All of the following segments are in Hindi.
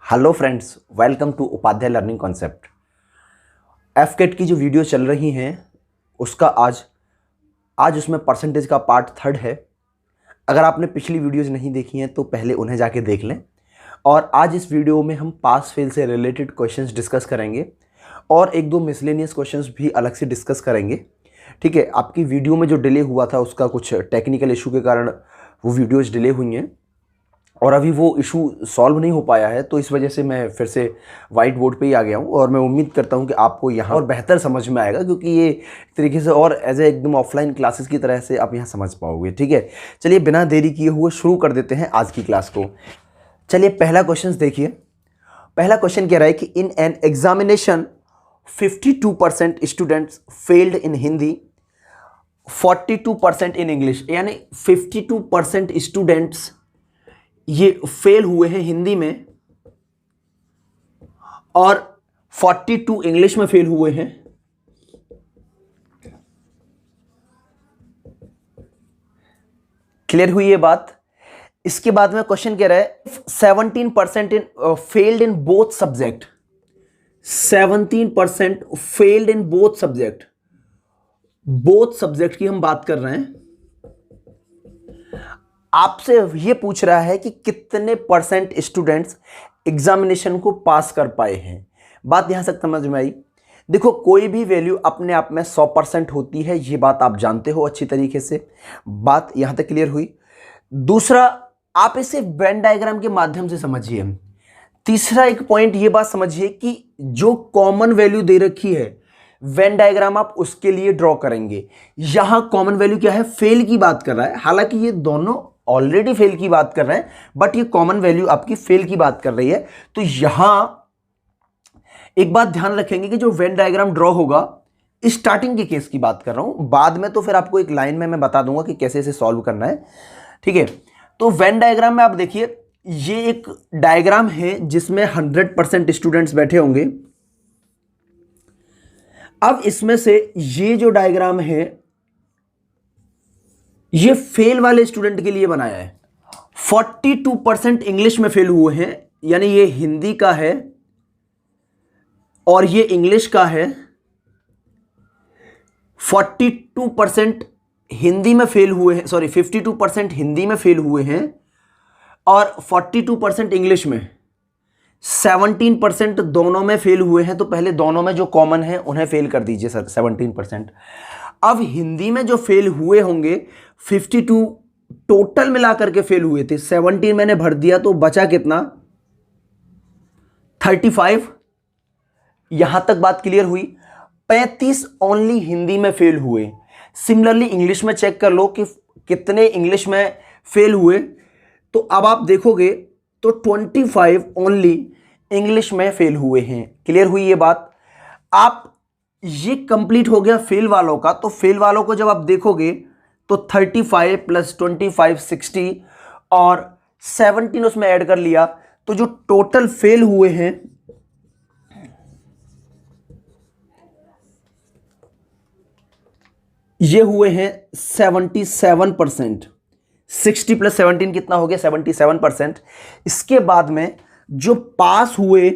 Hello friends, welcome to Upadhyay learning concept. एफकेट की जो वीडियो चल रही हैं उसका आज उसमें परसेंटेज का पार्ट 3 है। अगर आपने पिछली वीडियोज़ नहीं देखी हैं तो पहले उन्हें जाके देख लें। और आज इस वीडियो में हम पास फेल से रिलेटेड क्वेश्चंस डिस्कस करेंगे और एक दो मिसलेनियस क्वेश्चंस भी अलग से डिस्कस करेंगे। ठीक है, आपकी वीडियो में जो डिले हुआ था उसका कुछ टेक्निकल इशू के कारण वो वीडियोज़ डिले हुई हैं और अभी वो इशू सॉल्व नहीं हो पाया है, तो इस वजह से मैं फिर से वाइट बोर्ड पे ही आ गया हूँ। और मैं उम्मीद करता हूँ कि आपको यहाँ और बेहतर समझ में आएगा, क्योंकि ये एक तरीके से और एज ए एकदम ऑफलाइन क्लासेस की तरह से आप यहाँ समझ पाओगे। ठीक है, चलिए बिना देरी किए हुए शुरू कर देते हैं आज की क्लास को। चलिए पहला क्वेश्चन देखिए। पहला क्वेश्चन कह रहा है कि in an examination 52% students failed in Hindi, 42% in English. यानी 52% स्टूडेंट्स ये फेल हुए हैं हिंदी में और 42 इंग्लिश में फेल हुए हैं। क्लियर हुई ये बात? इसके बाद में क्वेश्चन कह रहा है 17% इन failed in both subject. 17% failed in both subject. Both subject की हम बात कर रहे हैं। आपसे ये पूछ रहा है कि कितने परसेंट स्टूडेंट्स एग्जामिनेशन को पास कर पाए हैं। बात यहां तक समझ में आई? देखो, कोई भी वैल्यू अपने आप में 100% होती है, ये बात आप जानते हो अच्छी तरीके से। बात यहां तक क्लियर हुई। दूसरा, आप इसे वेन डायग्राम के माध्यम से समझिए। तीसरा एक पॉइंट ये बात समझिए कि जो कॉमन वैल्यू दे रखी है वेन डायग्राम आप उसके लिए ड्रॉ करेंगे। यहां कॉमन वैल्यू क्या है? फेल की बात कर रहा है। हालांकि ये दोनों ऑलरेडी फेल की बात कर रहे हैं, बट ये कॉमन वैल्यू आपकी फेल की बात कर रही है। तो यहां एक बात ध्यान रखेंगे कि जो वेन डायग्राम ड्रॉ होगा, स्टार्टिंग के केस की बात कर रहा हूं, बाद में तो फिर आपको एक लाइन में मैं बता दूंगा कि कैसे इसे सॉल्व करना है। ठीक है, तो वेन डायग्राम में आप देखिए, ये एक डायग्राम है जिसमें 100% स्टूडेंट्स बैठे होंगे। अब इसमें से ये जो डायग्राम है ये फेल वाले स्टूडेंट के लिए बनाया है। 42% इंग्लिश में फेल हुए हैं, यानी ये हिंदी का है और ये इंग्लिश का है। 42% हिंदी में फेल हुए हैं, 52% हिंदी में फेल हुए हैं और 42% इंग्लिश में। 17% दोनों में फेल हुए हैं। तो पहले दोनों में जो कॉमन है उन्हें फेल कर दीजिए सर, 17%। अब हिंदी में जो फेल हुए होंगे 52 टोटल मिलाकर के फेल हुए थे। 17 मैंने भर दिया तो बचा कितना? 35। यहां तक बात क्लियर हुई। 35 ओनली हिंदी में फेल हुए। सिमिलरली इंग्लिश में चेक कर लो कि कितने इंग्लिश में फेल हुए। तो अब आप देखोगे तो 25 ओनली इंग्लिश में फेल हुए हैं। क्लियर हुई ये बात? आप ये कंप्लीट हो गया फेल वालों का। तो फेल वालों को जब आप देखोगे तो 35 + 25 60 और 17 उसमें ऐड कर लिया, तो जो टोटल फेल हुए हैं ये हुए हैं 77%। 60 + 17 कितना हो गया? 77%। इसके बाद में जो पास हुए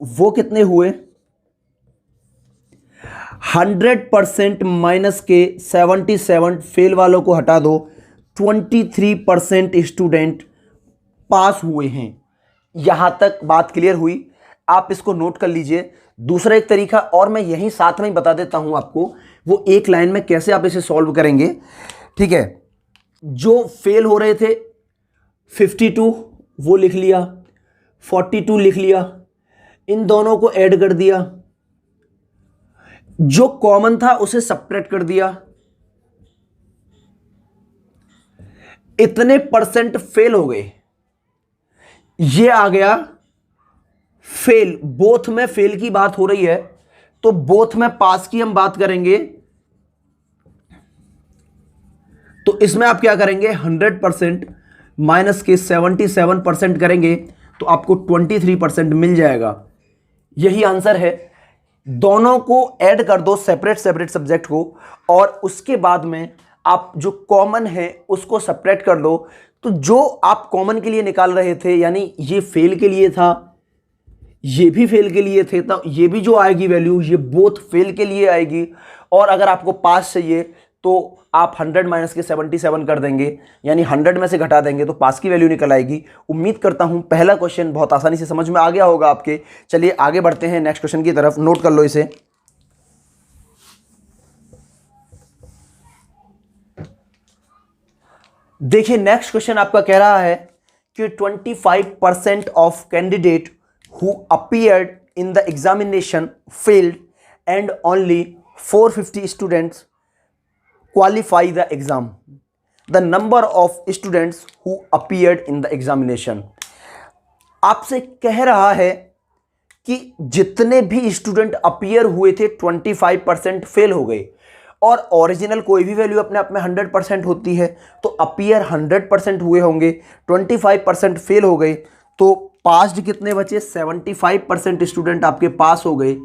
वो कितने हुए? 100% माइनस के 77 फेल वालों को हटा दो, 23% स्टूडेंट पास हुए हैं। यहां तक बात क्लियर हुई? आप इसको नोट कर लीजिए। दूसरा एक तरीका और मैं यहीं साथ में ही बता देता हूं आपको, वो एक लाइन में कैसे आप इसे सॉल्व करेंगे। ठीक है, जो फेल हो रहे थे 52 वो लिख लिया, 42 लिख लिया, इन दोनों को ऐड कर दिया, जो कॉमन था उसे सब्ट्रैक्ट कर दिया। इतने परसेंट फेल हो गए। ये आ गया फेल। बोथ में फेल की बात हो रही है तो बोथ में पास की हम बात करेंगे। तो इसमें आप क्या करेंगे? 100% माइनस के 77% करेंगे तो आपको 23% मिल जाएगा। यही आंसर है। दोनों को ऐड कर दो, सेपरेट सब्जेक्ट को, और उसके बाद में आप जो कॉमन है उसको सब्ट्रैक्ट कर दो। तो जो आप कॉमन के लिए निकाल रहे थे, यानी ये फेल के लिए था, ये भी फेल के लिए थे, तो ये भी जो आएगी वैल्यू ये बोथ फेल के लिए आएगी। और अगर आपको पास चाहिए तो आप 100 माइनस के 77 कर देंगे, यानी 100 में से घटा देंगे तो पास की वैल्यू निकल आएगी। उम्मीद करता हूं पहला क्वेश्चन बहुत आसानी से समझ में आ गया होगा आपके। चलिए आगे बढ़ते हैं नेक्स्ट क्वेश्चन की तरफ, नोट कर लो इसे। देखिए नेक्स्ट क्वेश्चन आपका कह रहा है कि 25% of candidate who appeared in the examination failed and only 450 students qualify the exam. The number of students who appeared in the examination. आपसे कह रहा है कि जितने भी स्टूडेंट अपीयर हुए थे 25% फेल हो गए, और ओरिजिनल कोई भी वैल्यू अपने आप में 100% होती है, तो अपीयर 100% हुए होंगे, 25% फेल हो गए, तो पास्ड कितने बचे? 75% स्टूडेंट आपके पास हो गए।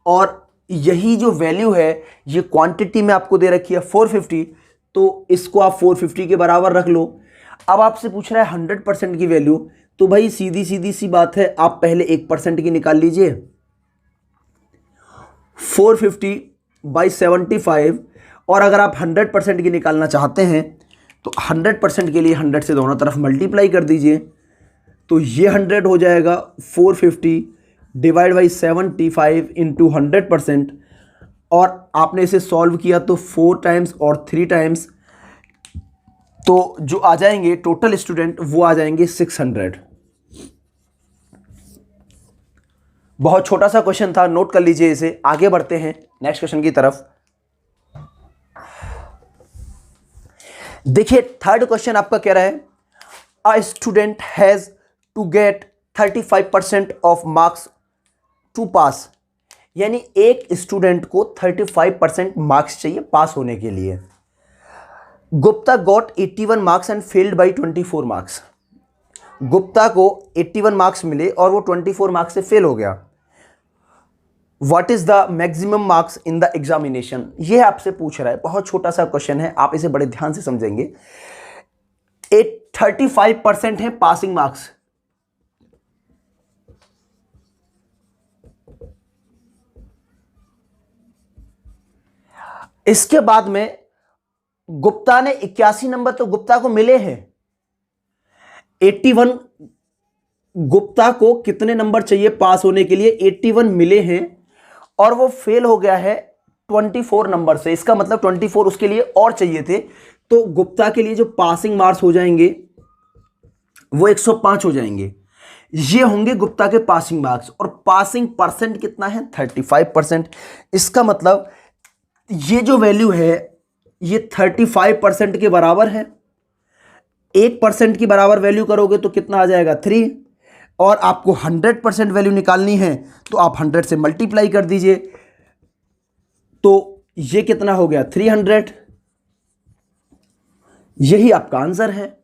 और यही जो वैल्यू है ये क्वांटिटी में आपको दे रखी है 450, तो इसको आप 450 के बराबर रख लो। अब आपसे पूछ रहा है 100% की वैल्यू, तो भाई सीधी सीधी सी बात है, आप पहले 1% की निकाल लीजिए। 450 बाई 75, और अगर आप 100% की निकालना चाहते हैं तो 100% के लिए 100 से दोनों तरफ मल्टीप्लाई कर दीजिए, तो ये 100 हो जाएगा। 450 डिवाइड बाई 75 इंटू 100%, और आपने इसे सॉल्व किया तो 4 टाइम्स और 3 टाइम्स, तो जो आ जाएंगे टोटल स्टूडेंट वो आ जाएंगे 600। बहुत छोटा सा क्वेश्चन था, नोट कर लीजिए इसे। आगे बढ़ते हैं नेक्स्ट क्वेश्चन की तरफ। देखिए थर्ड क्वेश्चन आपका कह रहा है a student has to get 35% of marks to pass, यानी एक स्टूडेंट को 35% मार्क्स चाहिए पास होने के लिए। Gupta got 81 marks and failed by 24 marks. Gupta को 81 मार्क्स मिले और वो 24 मार्क्स से फेल हो गया। What is the maximum marks in the examination, ये आपसे पूछ रहा है। बहुत छोटा सा क्वेश्चन है, आप इसे बड़े ध्यान से समझेंगे। 35% है पासिंग मार्क्स, इसके बाद में गुप्ता ने 81 नंबर तो गुप्ता को मिले हैं। 81 गुप्ता को कितने नंबर चाहिए पास होने के लिए? 81 मिले हैं, और वो फेल हो गया है 24 नंबर से। इसका मतलब 24 उसके लिए और चाहिए थे, तो गुप्ता के लिए जो पासिंग मार्क्स हो जाएंगे वो 105 हो जाएंगे। ये होंगे गुप्ता के पासिंग मार्क्स, और पासिंग परसेंट कितना है? 35%। इसका मतलब ये जो वैल्यू है ये 35% के बराबर है। 1% की बराबर वैल्यू करोगे तो कितना आ जाएगा? 3। और आपको 100% वैल्यू निकालनी है तो आप 100 से मल्टीप्लाई कर दीजिए, तो ये कितना हो गया? 300। यही आपका आंसर है।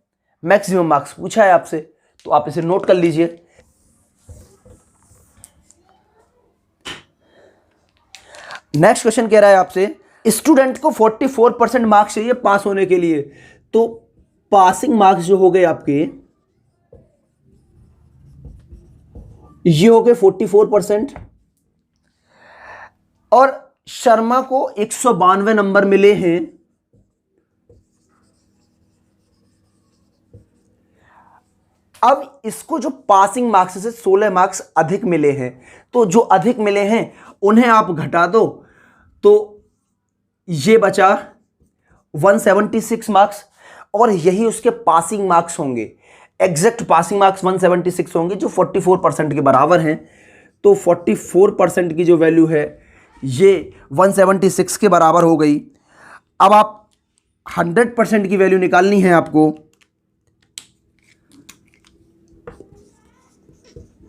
मैक्सिमम मार्क्स पूछा है आपसे, तो आप इसे नोट कर लीजिए। नेक्स्ट क्वेश्चन कह रहा है आपसे स्टूडेंट को 44% मार्क्स चाहिए पास होने के लिए, तो पासिंग मार्क्स जो हो गए आपके ये हो गए 44%, और शर्मा को 192 नंबर मिले हैं। अब इसको जो पासिंग मार्क्स से 16 मार्क्स अधिक मिले हैं, तो जो अधिक मिले हैं उन्हें आप घटा दो, तो ये बचा 176 मार्क्स, और यही उसके पासिंग मार्क्स होंगे। एग्जैक्ट पासिंग मार्क्स 176 होंगे जो 44% के बराबर हैं। तो 44% की जो वैल्यू है ये 176 के बराबर हो गई। अब आप 100% की वैल्यू निकालनी है आपको,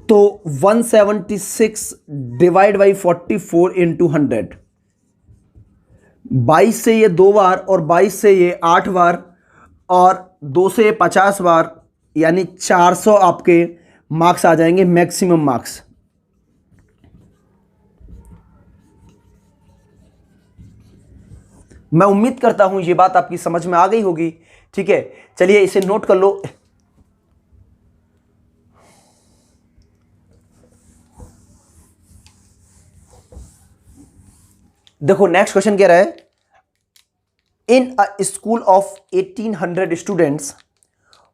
तो 176 डिवाइड बाई 44 इंटू 100। 22 से ये 2 बार, और 22 से ये 8 बार, और 2 से ये 50 बार, यानी 400 आपके मार्क्स आ जाएंगे मैक्सिमम मार्क्स। मैं उम्मीद करता हूं ये बात आपकी समझ में आ गई होगी। ठीक है, चलिए इसे नोट कर लो। देखो नेक्स्ट क्वेश्चन कह रहा है, in a school of 1800 students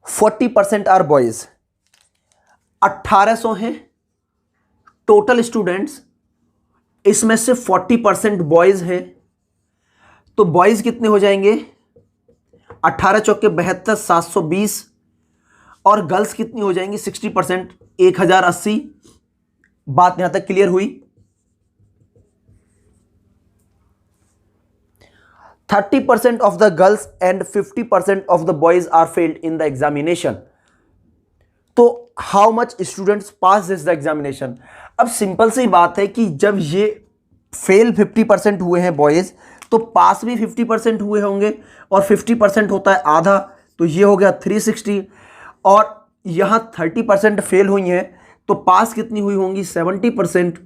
40% are boys. 1800 हैं टोटल स्टूडेंट्स, इसमें से 40% बॉयज हैं, तो बॉयज कितने हो जाएंगे? 18 चौके 72, 720, और गर्ल्स कितनी हो जाएंगी? 60%, 1080। बात यहां तक क्लियर हुई? 30% of the girls and 50% of the boys are failed in the examination. तो how much students pass this the examination? अब सिंपल सी बात है कि जब ये फेल 50% हुए हैं बॉयज, तो पास भी 50% हुए होंगे, और 50% होता है आधा, तो ये हो गया 360, और यहां 30% फेल हुई हैं, तो पास कितनी हुई होंगी? 70%।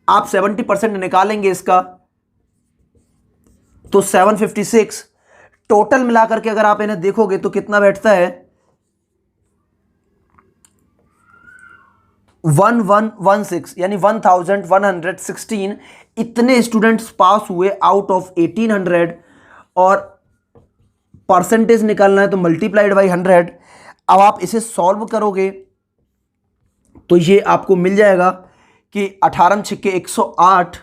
आप 70% निकालेंगे इसका तो 756। टोटल मिलाकर के अगर आप इन्हें देखोगे तो कितना बैठता है? 1116, यानी 1116 इतने स्टूडेंट्स पास हुए आउट ऑफ 1800, और परसेंटेज निकालना है तो मल्टीप्लाइड बाई 100। अब आप इसे सॉल्व करोगे तो ये आपको मिल जाएगा कि 18 छिक्के 108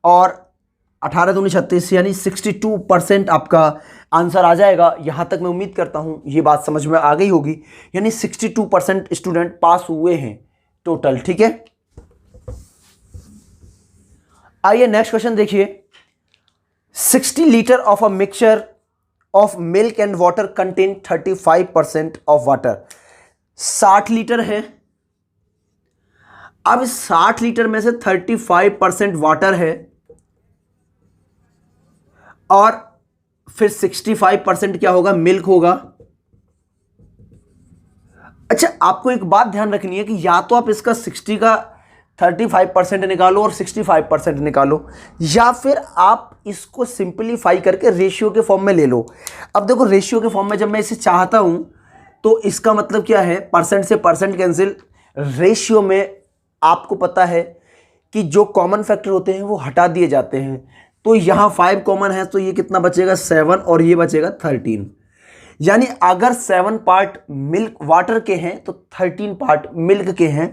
और 18 दूनी 36, यानी 62% आपका आंसर आ जाएगा। यहां तक मैं उम्मीद करता हूं ये बात समझ में आ गई होगी, यानी 62% स्टूडेंट पास हुए हैं टोटल। ठीक है, आइए नेक्स्ट क्वेश्चन देखिए। 60 litre of a mixture of milk and water contain 35% of water. 60 litre है, अब 60 लीटर में से 35% वाटर है, और फिर 65% क्या होगा? मिल्क होगा। अच्छा, आपको एक बात ध्यान रखनी है कि या तो आप इसका 60 का 35% निकालो और 65% निकालो, या फिर आप इसको सिंपलीफाई करके रेशियो के फॉर्म में ले लो। अब देखो रेशियो के फॉर्म में जब मैं इसे चाहता हूं तो इसका मतलब क्या है? परसेंट से परसेंट कैंसिल। रेशियो में आपको पता है कि जो कॉमन फैक्टर होते हैं वो हटा दिए जाते हैं, तो यहां 5 कॉमन है, तो ये कितना बचेगा? 7, और ये बचेगा 13। यानी अगर 7 पार्ट मिल्क वाटर के हैं तो 13 पार्ट मिल्क के हैं।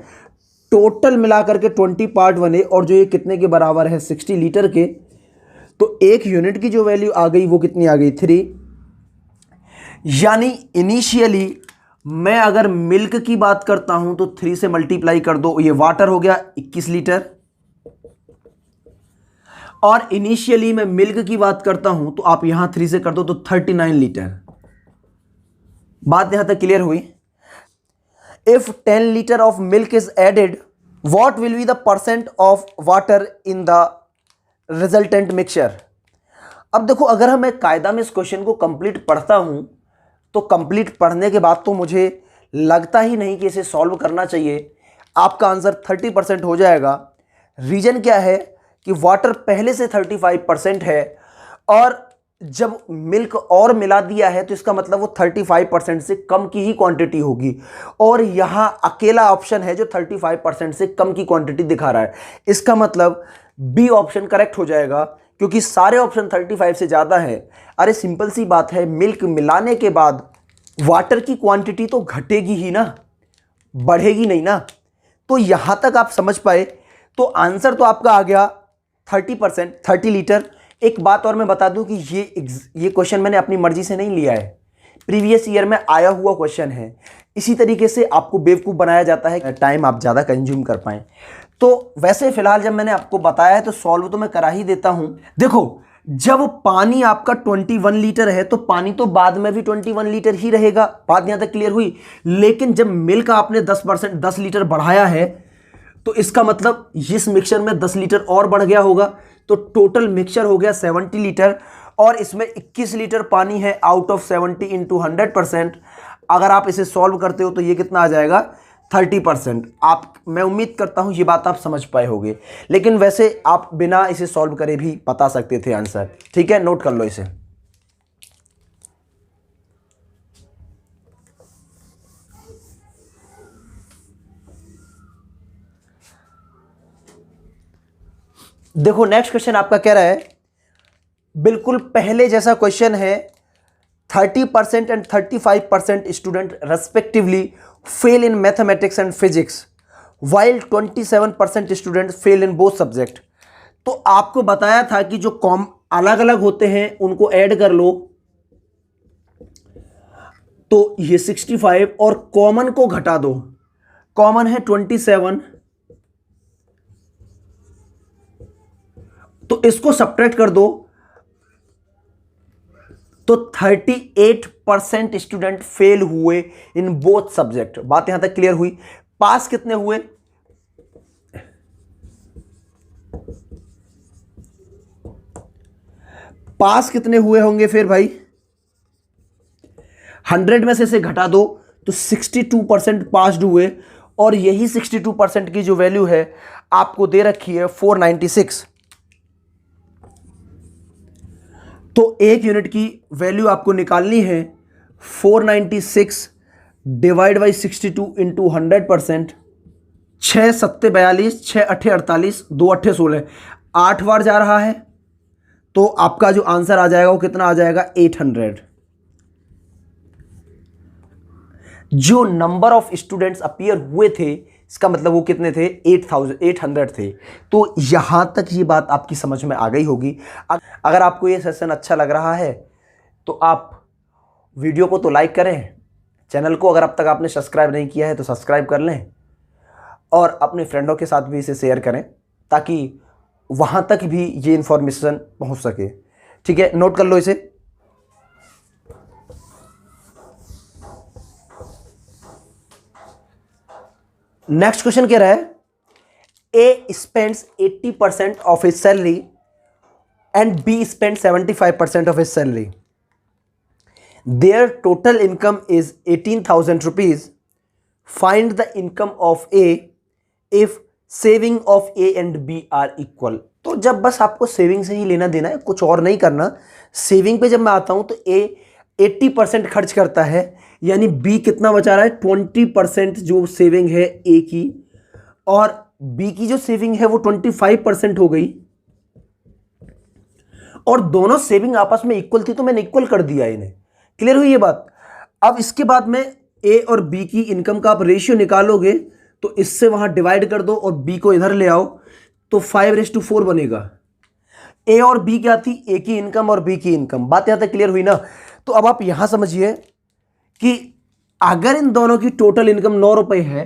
टोटल मिलाकर के 20 पार्ट बने, और जो ये कितने के बराबर है? 60 लीटर के। तो एक यूनिट की जो वैल्यू आ गई वो कितनी आ गई? 3। यानी इनिशियली मैं अगर मिल्क की बात करता हूं तो 3 से मल्टीप्लाई कर दो, ये वाटर हो गया 21 लीटर, और इनिशियली मैं मिल्क की बात करता हूं तो आप यहां 3 से कर दो तो 39 लीटर। बात यहां तक क्लियर हुई? If 10 litre of milk is added, what will be the percent of water in the resultant mixture? अब देखो, अगर मैं कायदा में इस क्वेश्चन को कंप्लीट पढ़ता हूं तो कंप्लीट पढ़ने के बाद तो मुझे लगता ही नहीं कि इसे सॉल्व करना चाहिए। आपका आंसर 30% हो जाएगा। रीजन क्या है कि वाटर पहले से 35% है, और जब मिल्क और मिला दिया है तो इसका मतलब वो 35% से कम की ही क्वांटिटी होगी, और यहां अकेला ऑप्शन है जो 35% से कम की क्वांटिटी दिखा रहा है। इसका मतलब बी ऑप्शन करेक्ट हो जाएगा, क्योंकि सारे ऑप्शन 35 से ज्यादा है। अरे सिंपल सी बात है, मिल्क मिलाने के बाद वाटर की क्वांटिटी तो घटेगी ही ना, बढ़ेगी नहीं ना। तो यहां तक आप समझ पाए, तो आंसर तो आपका आ गया 30%, 30 लीटर। एक बात और मैं बता दूं कि ये क्वेश्चन मैंने अपनी मर्जी से नहीं लिया है, प्रीवियस ईयर में आया हुआ क्वेश्चन है। इसी तरीके से आपको बेवकूफ बनाया जाता है, टाइम आप ज्यादा कंज्यूम कर पाए। तो वैसे फिलहाल जब मैंने आपको बताया है तो सॉल्व तो मैं करा ही देता हूं। देखो, जब पानी आपका 21 लीटर है तो पानी तो बाद में भी 21 लीटर ही रहेगा। बात यहां तक क्लियर हुई? लेकिन जब मिल्क आपने 10% 10 लीटर बढ़ाया है, तो इसका मतलब इस मिक्सचर में 10 लीटर और बढ़ गया होगा, तो टोटल मिक्सचर हो गया 70 लीटर, और इसमें 21 लीटर पानी है आउट ऑफ 70 इंटू 100%। अगर आप इसे सॉल्व करते हो तो ये कितना आ जाएगा? 30%। आप, मैं उम्मीद करता हूं ये बात आप समझ पाए होंगे, लेकिन वैसे आप बिना इसे सॉल्व करे भी बता सकते थे आंसर। ठीक है, नोट कर लो इसे। देखो नेक्स्ट क्वेश्चन आपका कह रहा है, बिल्कुल पहले जैसा क्वेश्चन है, 30% and 35% student respectively fail in mathematics and physics while 27% student fail in both subject. तो आपको बताया था कि जो कॉम अलग अलग होते हैं उनको ऐड कर लो, तो ये 65 और कॉमन को घटा दो। कॉमन है 27, तो इसको सब्ट्रैक्ट कर दो, तो 38% स्टूडेंट फेल हुए इन बोथ सब्जेक्ट। बात यहां तक क्लियर हुई। पास कितने हुए? पास कितने हुए होंगे फिर भाई? 100 में से इसे घटा दो तो 62% पास्ड हुए, और यही 62% की जो वैल्यू है आपको दे रखी है 496। तो एक यूनिट की वैल्यू आपको निकालनी है 496 डिवाइड बाई 62 इंटू 100%। 6 7 42, 6 8 48, 2 8 16, 8 बार जा रहा है, तो आपका जो आंसर आ जाएगा वो कितना आ जाएगा? 800। जो नंबर ऑफ स्टूडेंट्स अपीयर हुए थे, इसका मतलब वो कितने थे? 800 थे। तो यहां तक ये बात आपकी समझ में आ गई होगी। अगर आपको ये सेशन अच्छा लग रहा है तो आप वीडियो को तो लाइक करें, चैनल को अगर अब तक आपने सब्सक्राइब नहीं किया है तो सब्सक्राइब कर लें, और अपने फ्रेंडों के साथ भी इसे शेयर करें ताकि वहां तक भी ये इंफॉर्मेशन पहुंच सके। ठीक है, नोट कर लो इसे। नेक्स्ट क्वेश्चन कह रहा है, A spends 80% of his salary and B spend 75% of his salary. Their total income is 18,000 rupees. Find the income of A if saving of A and B are equal. तो जब बस आपको सेविंग से ही लेना देना है, कुछ और नहीं करना। सेविंग पे जब मैं आता हूं तो ए 80% खर्च करता है, यानी बी कितना बचा रहा है? 20% जो सेविंग है ए की, और बी की जो सेविंग है वो 25% हो गई, और दोनों सेविंग आपस में इक्वल थी तो मैंने इक्वल कर दिया इन्हें। क्लियर हुई ये बात? अब इसके बाद में ए और बी की इनकम का आप रेशियो निकालोगे तो इससे वहां डिवाइड कर दो और बी को इधर ले आओ, तो 5:4 बनेगा। ए और बी क्या थी? ए की इनकम और बी की इनकम। बात यहां तक क्लियर हुई ना? तो अब आप यहां समझिए कि अगर इन दोनों की टोटल इनकम 9 रुपए है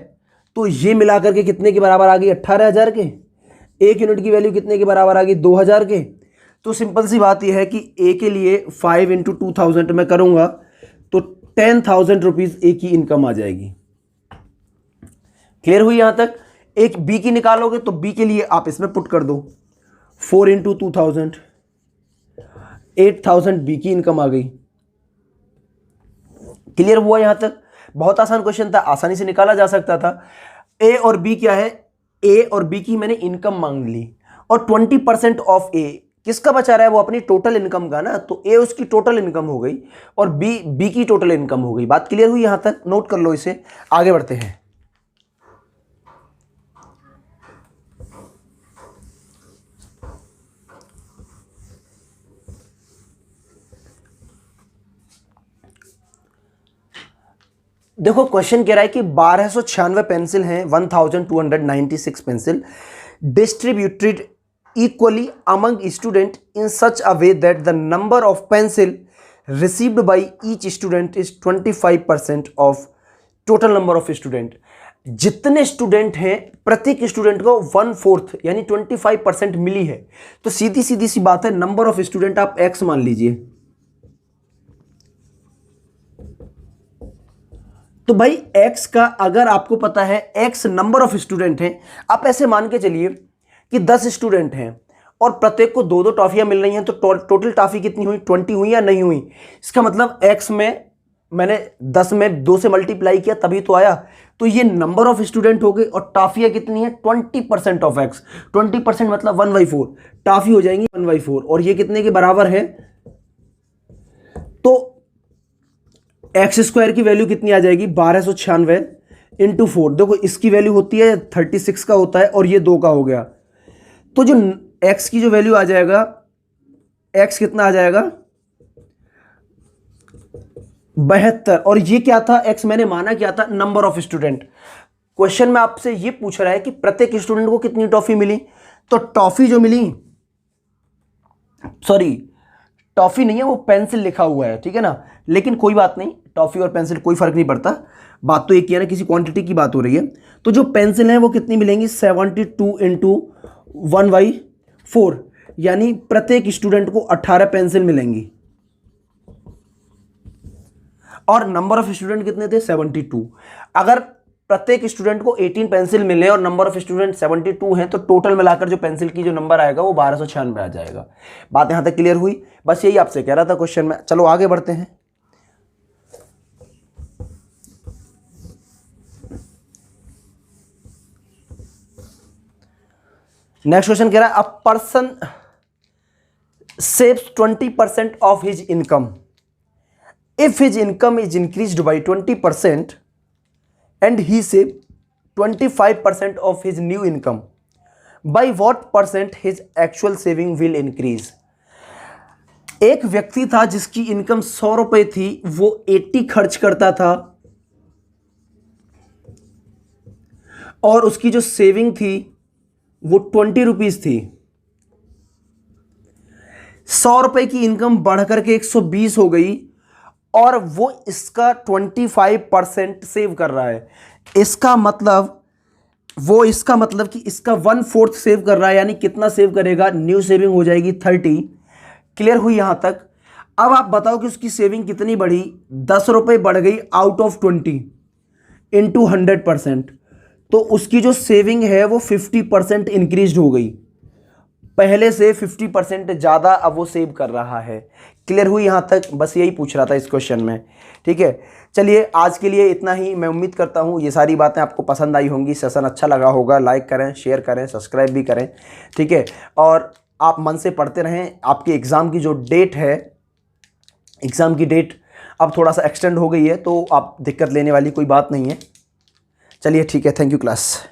तो ये मिलाकर के कितने के बराबर आ गई? 18,000 के। एक यूनिट की वैल्यू कितने के बराबर आ गई? 2,000 के। तो सिंपल सी बात यह है कि ए के लिए 5 × 2,000 मैं करूंगा तो 10,000 रुपीज ए की इनकम आ जाएगी। क्लियर हुई यहां तक? एक बी की निकालोगे तो बी के लिए आप इसमें पुट कर दो 4 × 2,000, 8,000 बी की इनकम आ गई। क्लियर हुआ यहां तक? बहुत आसान क्वेश्चन था, आसानी से निकाला जा सकता था। ए और बी क्या है? ए और बी की मैंने इनकम मांग ली, और 20% ऑफ ए किसका बचा रहा है? वो अपनी टोटल इनकम का ना। तो ए उसकी टोटल इनकम हो गई और बी की टोटल इनकम हो गई। बात क्लियर हुई यहां तक? नोट कर लो इसे, आगे बढ़ते हैं। देखो क्वेश्चन कह रहा है कि 1296 पेंसिल हैं, 1296 pencil distributed equally among student in such a way that the number of pencil received by each student is 25% of total number of student. जितने स्टूडेंट हैं प्रत्येक स्टूडेंट को 1/4 यानी 25% मिली है। तो सीधी सीधी सी बात है, नंबर ऑफ स्टूडेंट आप x मान लीजिए। तो भाई x का अगर आपको पता है x नंबर ऑफ स्टूडेंट हैं, आप ऐसे मान के चलिए कि 10 स्टूडेंट हैं और प्रत्येक को 2-2 टॉफियां मिल रही हैं, तो टोटल टॉफी कितनी हुई? 20 हुई या नहीं हुई? इसका मतलब x में मैंने 10 में 2 से मल्टीप्लाई किया तभी तो आया। तो ये नंबर ऑफ स्टूडेंट हो गए, और टॉफियां कितनी है? 20% ऑफ x। 20% मतलब 1/4, टॉफी हो जाएंगी 1/4, और ये कितने के बराबर है? तो x² की वैल्यू कितनी आ जाएगी? 1296 × 4। देखो इसकी वैल्यू होती है 36 का होता है, और ये 2 का हो गया। तो जो एक्स की जो वैल्यू आ जाएगा, एक्स कितना आ जाएगा 72। और ये क्या था, एक्स मैंने माना क्या था, नंबर ऑफ स्टूडेंट। क्वेश्चन में आपसे ये पूछ रहा है कि प्रत्येक स्टूडेंट को कितनी टॉफी मिली, तो टॉफी जो मिली, सॉरी टॉफी नहीं है वो पेंसिल लिखा हुआ है, ठीक है ना, लेकिन कोई बात नहीं, टॉफी और पेंसिल कोई फर्क नहीं पड़ता, बात तो एक ही है ना, किसी क्वांटिटी की बात हो रही है। तो जो पेंसिल है वो कितनी मिलेंगी, 72 इंटू 1/4, यानी प्रत्येक स्टूडेंट को 18 पेंसिल मिलेंगी। और नंबर ऑफ स्टूडेंट कितने थे, 72। अगर प्रत्येक स्टूडेंट को 18 पेंसिल मिले और नंबर ऑफ स्टूडेंट 72 हैं, तो टोटल मिलाकर जो पेंसिल की जो नंबर आएगा वो 1296 आ जाएगा। बात यहां तक क्लियर हुई, बस यही आपसे कह रहा था क्वेश्चन में। चलो आगे बढ़ते हैं। नेक्स्ट क्वेश्चन कह रहा है a person saves 20% of his income if his income is increased by 20% and he save 25% of his new income, by what percent his actual saving will increase? एक व्यक्ति था जिसकी इनकम 100 रुपए थी, वो 80 खर्च करता था और उसकी जो सेविंग थी वो 20 रुपीज थी। 100 रुपए की इनकम बढ़कर के 120 हो गई और वो इसका 25% सेव कर रहा है। इसका मतलब कि इसका 1/4 सेव कर रहा है, यानी कितना सेव करेगा, न्यू सेविंग हो जाएगी 30। क्लियर हुई यहां तक। अब आप बताओ कि उसकी सेविंग कितनी बढ़ी, 10 रुपए बढ़ गई आउट ऑफ 20 इंटू 100%, तो उसकी जो सेविंग है वो 50% इंक्रीज हो गई, पहले से 50% ज़्यादा अब वो सेव कर रहा है। क्लियर हुई यहाँ तक, बस यही पूछ रहा था इस क्वेश्चन में, ठीक है। चलिए आज के लिए इतना ही। मैं उम्मीद करता हूँ ये सारी बातें आपको पसंद आई होंगी, सेशन अच्छा लगा होगा। लाइक करें, शेयर करें, सब्सक्राइब भी करें, ठीक है। और आप मन से पढ़ते रहें। आपकी एग्ज़ाम की जो डेट है, एग्ज़ाम की डेट अब थोड़ा सा एक्सटेंड हो गई है, तो आप दिक्कत लेने वाली कोई बात नहीं है। चलिए ठीक है, थैंक यू क्लास।